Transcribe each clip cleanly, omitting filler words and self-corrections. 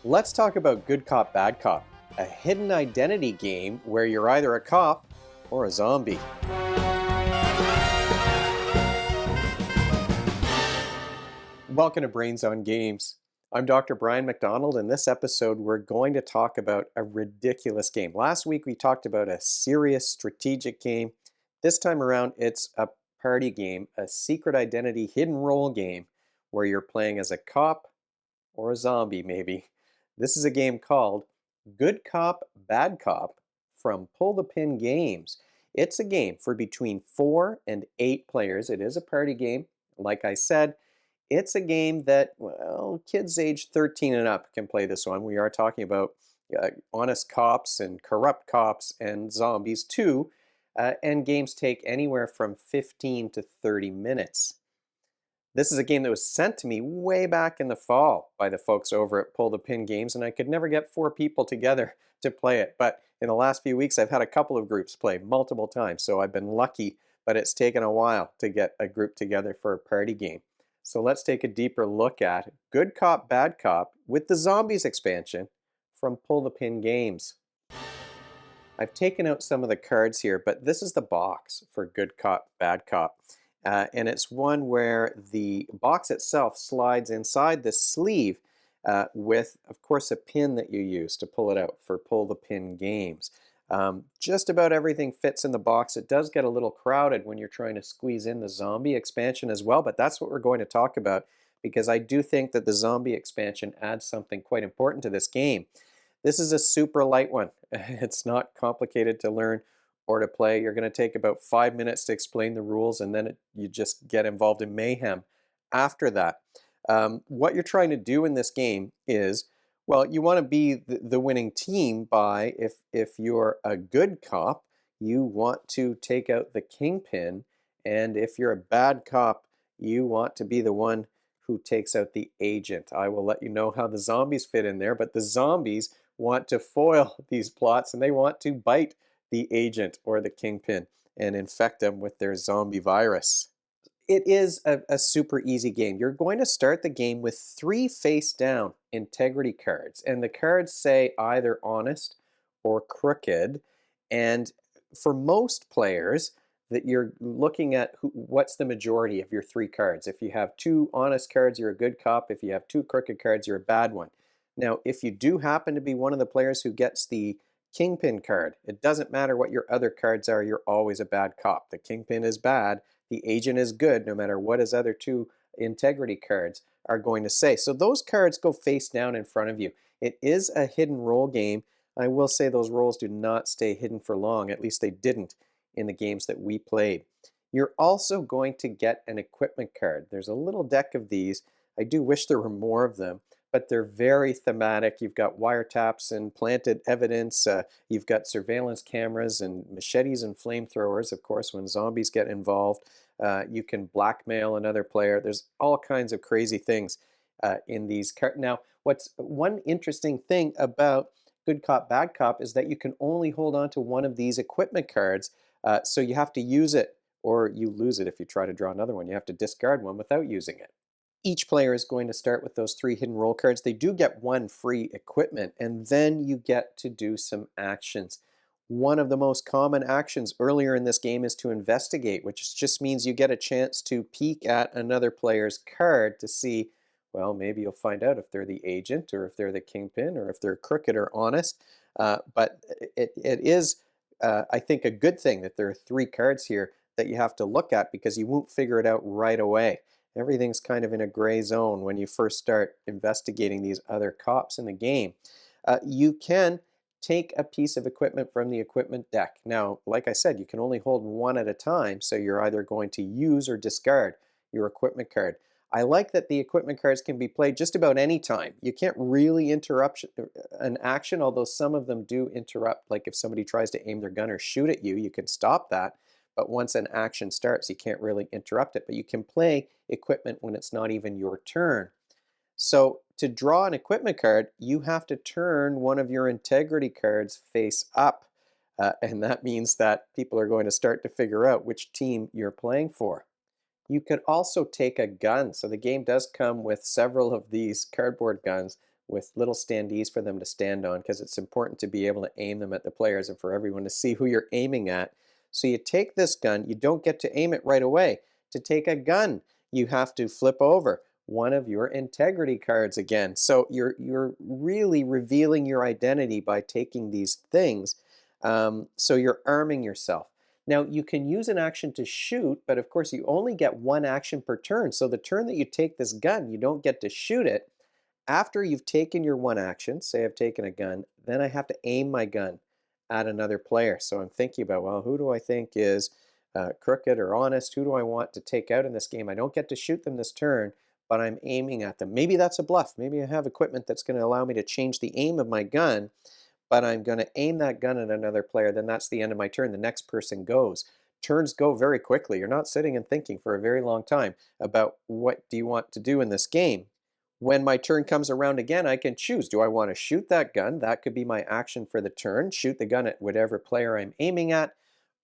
Let's talk about Good Cop, Bad Cop, a hidden identity game where you're either a cop or a zombie. Welcome to Brains on Games. I'm Dr. Brian McDonald. In this episode, we're going to talk about a ridiculous game. Last week, we talked about a serious strategic game. This time around, it's a party game, a secret identity hidden role game where you're playing as a cop or a zombie, maybe. This is a game called Good Cop, Bad Cop from Pull the Pin Games. It's a game for between 4 and 8 players. It is a party game. Like I said, it's a game that, well, kids age 13 and up can play this one. We are talking about honest cops and corrupt cops and zombies too. And games take anywhere from 15 to 30 minutes. This is a game that was sent to me way back in the fall by the folks over at Pull the Pin Games, and I could never get 4 people together to play it. But in the last few weeks, I've had a couple of groups play multiple times, so I've been lucky, but it's taken a while to get a group together for a party game. So let's take a deeper look at Good Cop, Bad Cop with the Zombies expansion from Pull the Pin Games. I've taken out some of the cards here, but this is the box for Good Cop, Bad Cop. And it's one where the box itself slides inside the sleeve with, of course, a pin that you use to pull it out for Pull the Pin Games. Just about everything fits in the box. It does get a little crowded when you're trying to squeeze in the zombie expansion as well, but that's what we're going to talk about because I do think that the zombie expansion adds something quite important to this game. This is a super light one. It's not complicated to learn or to play. You're going to take about 5 minutes to explain the rules, and then you just get involved in mayhem after that. What you're trying to do in this game is, well, you want to be the winning team by, if you're a good cop, you want to take out the kingpin, and if you're a bad cop, you want to be the one who takes out the agent. I will let you know how the zombies fit in there, but the zombies want to foil these plots, and they want to bite the agent or the kingpin and infect them with their zombie virus. It is a super easy game. You're going to start the game with 3 face down integrity cards, and the cards say either honest or crooked. And for most players, that you're looking at what's the majority of your 3 cards. If you have 2 honest cards, you're a good cop. If you have 2 crooked cards, you're a bad one. Now, if you do happen to be one of the players who gets the Kingpin card, it doesn't matter what your other cards are, you're always a bad cop. The Kingpin is bad, the agent is good, no matter what his other 2 integrity cards are going to say. So those cards go face down in front of you. It is a hidden role game. I will say those roles do not stay hidden for long, at least they didn't in the games that we played. You're also going to get an equipment card. There's a little deck of these. I do wish there were more of them, but they're very thematic. You've got wiretaps and planted evidence. You've got surveillance cameras and machetes and flamethrowers, of course, when zombies get involved. You can blackmail another player. There's all kinds of crazy things in these cards. Now, what's one interesting thing about Good Cop, Bad Cop is that you can only hold on to one of these equipment cards, so you have to use it or you lose it if you try to draw another one. You have to discard one without using it. Each player is going to start with those 3 hidden role cards. They do get 1 free equipment, and then you get to do some actions. One of the most common actions earlier in this game is to investigate, which just means you get a chance to peek at another player's card to see, well, maybe you'll find out if they're the agent or if they're the kingpin or if they're crooked or honest. But it is, I think, a good thing that there are 3 cards here that you have to look at because you won't figure it out right away. Everything's kind of in a gray zone when you first start investigating these other cops in the game. You can take a piece of equipment from the equipment deck. Now, like I said, you can only hold 1 at a time, so you're either going to use or discard your equipment card. I like that the equipment cards can be played just about any time. You can't really interrupt an action, although some of them do interrupt. Like if somebody tries to aim their gun or shoot at you, you can stop that. But once an action starts, you can't really interrupt it. But you can play equipment when it's not even your turn. So to draw an equipment card, you have to turn one of your integrity cards face up. And that means that people are going to start to figure out which team you're playing for. You can also take a gun. So the game does come with several of these cardboard guns with little standees for them to stand on because it's important to be able to aim them at the players and for everyone to see who you're aiming at. So you take this gun, you don't get to aim it right away. To take a gun, you have to flip over one of your integrity cards again. So you're really revealing your identity by taking these things. So you're arming yourself. Now you can use an action to shoot, but of course you only get one action per turn. So the turn that you take this gun, you don't get to shoot it. After you've taken your one action, say I've taken a gun, then I have to aim my gun at another player. So I'm thinking about, well, who do I think is crooked or honest? Who do I want to take out in this game? I don't get to shoot them this turn, but I'm aiming at them. Maybe that's a bluff. Maybe I have equipment that's going to allow me to change the aim of my gun, but I'm going to aim that gun at another player. Then that's the end of my turn. The next person goes. Turns go very quickly. You're not sitting and thinking for a very long time about what do you want to do in this game. When my turn comes around again, I can choose. Do I want to shoot that gun? That could be my action for the turn. Shoot the gun at whatever player I'm aiming at.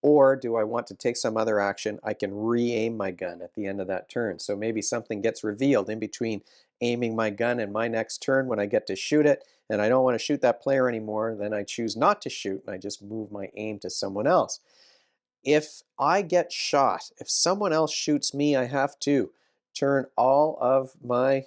Or do I want to take some other action? I can re-aim my gun at the end of that turn. So maybe something gets revealed in between aiming my gun and my next turn when I get to shoot it, and I don't want to shoot that player anymore, then I choose not to shoot and I just move my aim to someone else. If I get shot, if someone else shoots me, I have to turn all of my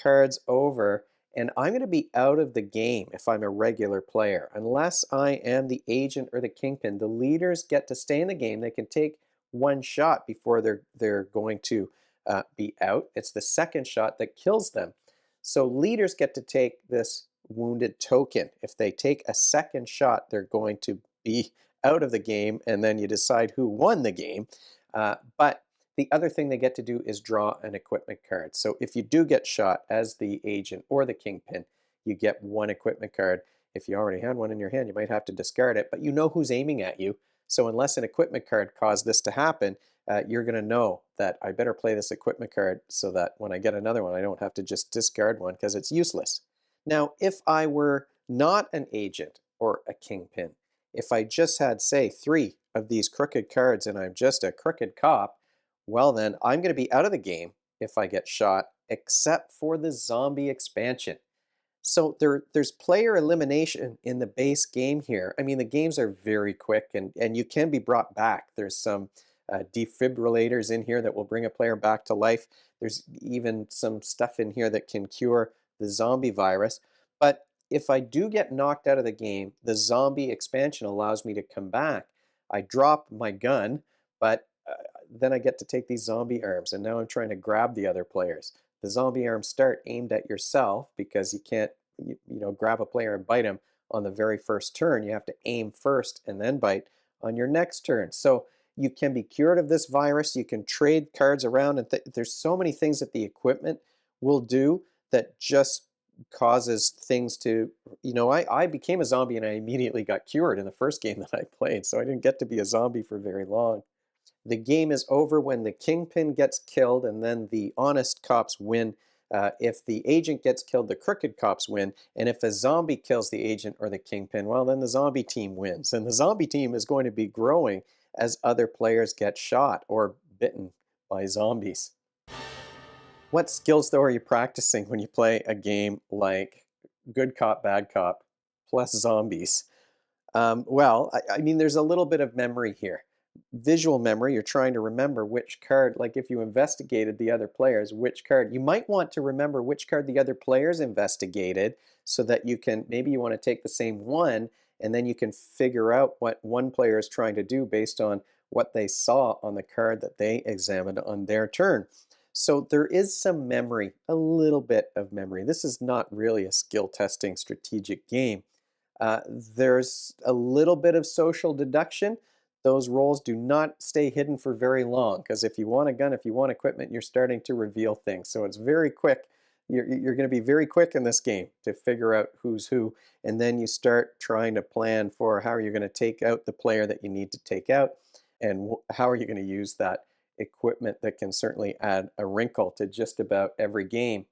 cards over, and I'm going to be out of the game if I'm a regular player. Unless I am the agent or the kingpin, the leaders get to stay in the game. They can take one shot before they're going to be out. It's the second shot that kills them. So leaders get to take this wounded token. If they take a second shot, they're going to be out of the game, and then you decide who won the game. But the other thing they get to do is draw an equipment card. So if you do get shot as the agent or the kingpin, you get one equipment card. If you already had one in your hand, you might have to discard it, but you know who's aiming at you. So unless an equipment card caused this to happen, you're going to know that I better play this equipment card so that when I get another one, I don't have to just discard one because it's useless. Now, if I were not an agent or a kingpin, if I just had, say, 3 of these crooked cards and I'm just a crooked cop, well then I'm going to be out of the game if I get shot, except for the zombie expansion. So there's player elimination in the base game here. I mean, the games are very quick and you can be brought back. There's some defibrillators in here that will bring a player back to life. There's even some stuff in here that can cure the zombie virus. But if I do get knocked out of the game, the zombie expansion allows me to come back. I drop my gun, but then I get to take these zombie arms, and now I'm trying to grab the other players. The zombie arms start aimed at yourself because you can't, grab a player and bite him on the very first turn. You have to aim first and then bite on your next turn. So you can be cured of this virus. You can trade cards around, and there's so many things that the equipment will do that just causes things to, I became a zombie and I immediately got cured in the first game that I played, so I didn't get to be a zombie for very long. The game is over when the kingpin gets killed, and then the honest cops win. If the agent gets killed, the crooked cops win. And if a zombie kills the agent or the kingpin, well, then the zombie team wins. And the zombie team is going to be growing as other players get shot or bitten by zombies. What skills, though, are you practicing when you play a game like Good Cop, Bad Cop plus zombies? I mean, there's a little bit of memory here. Visual memory, you're trying to remember which card, like if you investigated the other players, which card. You might want to remember which card the other players investigated so that you can, maybe you want to take the same one and then you can figure out what one player is trying to do based on what they saw on the card that they examined on their turn. So there is some memory, a little bit of memory. This is not really a skill testing strategic game. There's a little bit of social deduction. Those roles do not stay hidden for very long because if you want a gun, if you want equipment, you're starting to reveal things. So it's very quick. You're going to be very quick in this game to figure out who's who. And then you start trying to plan for how are you going to take out the player that you need to take out and how are you going to use that equipment that can certainly add a wrinkle to just about every game.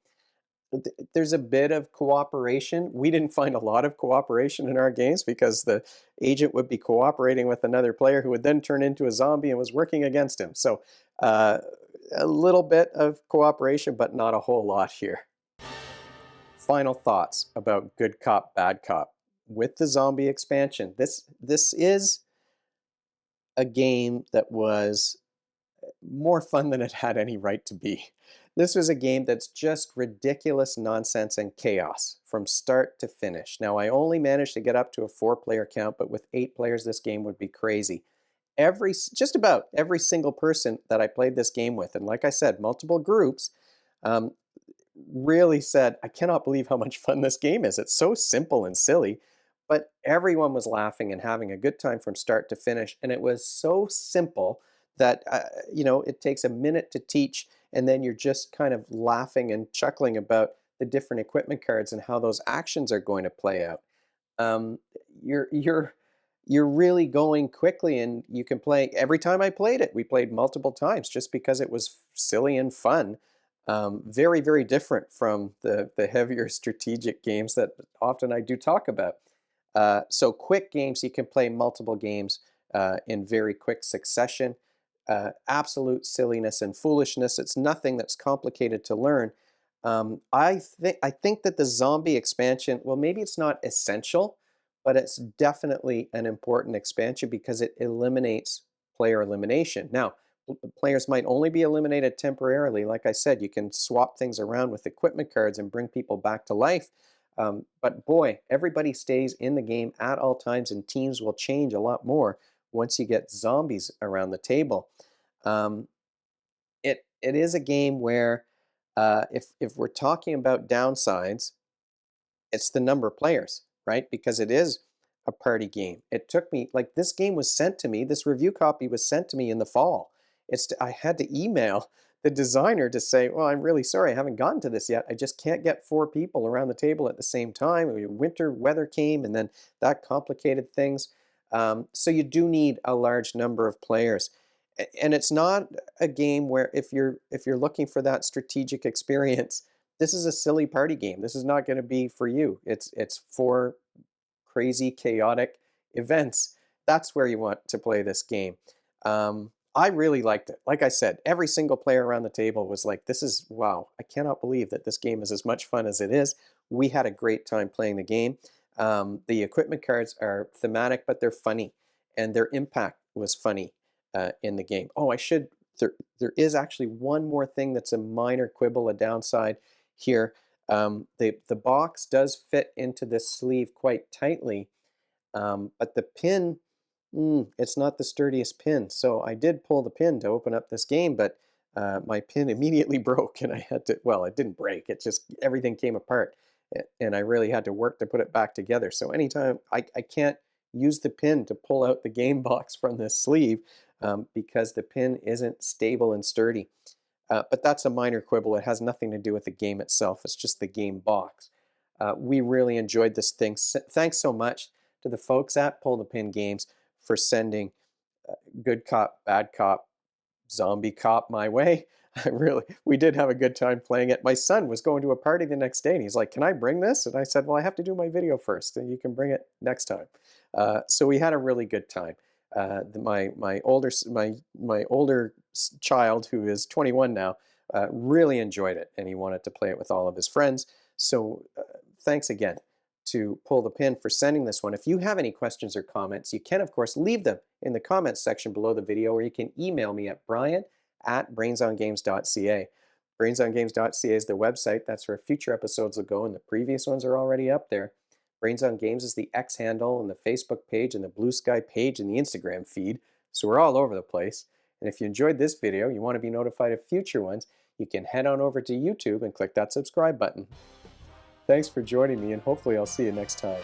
There's a bit of cooperation. We didn't find a lot of cooperation in our games because the agent would be cooperating with another player who would then turn into a zombie and was working against him. So a little bit of cooperation, but not a whole lot here. final thoughts about Good Cop, Bad Cop with the zombie expansion. This is a game that was more fun than it had any right to be. This was a game that's just ridiculous nonsense and chaos from start to finish. Now, I only managed to get up to a 4-player count, but with 8 players, this game would be crazy. Just about every single person that I played this game with, and like I said, multiple groups, um, really said, I cannot believe how much fun this game is. It's so simple and silly, but everyone was laughing and having a good time from start to finish. And it was so simple that, it takes a minute to teach, and then you're just kind of laughing and chuckling about the different equipment cards and how those actions are going to play out. um, you're really going quickly, and you can play. Every time I played it, we played multiple times just because it was silly and fun. Very, very different from the heavier strategic games that often I do talk about. So quick games, you can play multiple games in very quick succession. Absolute silliness and foolishness. It's nothing that's complicated to learn. I think that the zombie expansion, well, maybe it's not essential, but it's definitely an important expansion because it eliminates player elimination. Now, players might only be eliminated temporarily. Like I said, you can swap things around with equipment cards and bring people back to life. But boy, everybody stays in the game at all times, and teams will change a lot more once you get zombies around the table. Um, it is a game where, if we're talking about downsides, it's the number of players, right? Because it is a party game. It took me, like, this game was sent to me. This review copy was sent to me in the fall. I had to email the designer to say, "Well, I'm really sorry, I haven't gotten to this yet. I just can't get 4 people around the table at the same time." Winter weather came, and then that complicated things. So you do need a large number of players. And it's not a game where, if you're looking for that strategic experience, this is a silly party game. This is not going to be for you. It's for crazy, chaotic events. That's where you want to play this game. I really liked it. Like I said, every single player around the table was like, "This is wow! I cannot believe that this game is as much fun as it is." We had a great time playing the game. The equipment cards are thematic, but they're funny, and their impact was funny in the game. Oh, I should. There is actually one more thing that's a minor quibble, a downside here. The box does fit into this sleeve quite tightly, but the pin, it's not the sturdiest pin. So I did pull the pin to open up this game, but my pin immediately broke, and I had to. Well, it didn't break. It just everything came apart, and I really had to work to put it back together. So anytime I can't use the pin to pull out the game box from this sleeve because the pin isn't stable and sturdy. But that's a minor quibble. It has nothing to do with the game itself. It's just the game box. We really enjoyed this thing. Thanks so much to the folks at Pull the Pin Games for sending Good Cop, Bad Cop, Zombie Cop my way. We did have a good time playing it. My son was going to a party the next day, and he's like, "Can I bring this?" And I said, "Well, I have to do my video first, and you can bring it next time." So we had a really good time. My older child, who is 21 now, really enjoyed it, and he wanted to play it with all of his friends. So thanks again to Pull the Pin for sending this one. If you have any questions or comments, you can, of course, leave them in the comments section below the video, or you can email me at brian@brainsongames.ca. Brainsongames.ca is the website. That's where future episodes will go, and the previous ones are already up there. Brains on Games is the X handle and the Facebook page and the Blue Sky page and the Instagram feed. So we're all over the place. And if you enjoyed this video, you want to be notified of future ones, you can head on over to YouTube and click that subscribe button. Thanks for joining me, and hopefully I'll see you next time.